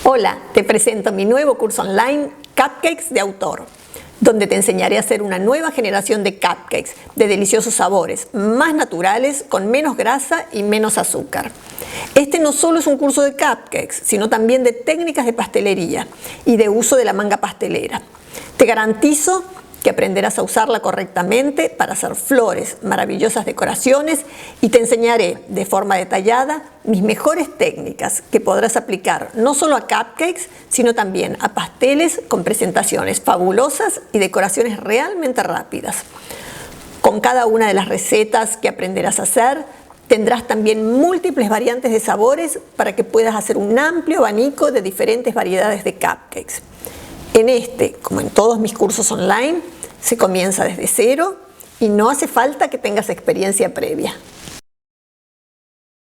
Hola, te presento mi nuevo curso online Cupcakes de Autor, donde te enseñaré a hacer una nueva generación de cupcakes de deliciosos sabores, más naturales, con menos grasa y menos azúcar. Este no solo es un curso de cupcakes, sino también de técnicas de pastelería y de uso de la manga pastelera. Te garantizo que aprenderás a usarla correctamente para hacer flores, maravillosas decoraciones, y te enseñaré de forma detallada mis mejores técnicas que podrás aplicar no solo a cupcakes, sino también a pasteles con presentaciones fabulosas y decoraciones realmente rápidas. Con cada una de las recetas que aprenderás a hacer, tendrás también múltiples variantes de sabores para que puedas hacer un amplio abanico de diferentes variedades de cupcakes. En este, como en todos mis cursos online, se comienza desde cero y no hace falta que tengas experiencia previa.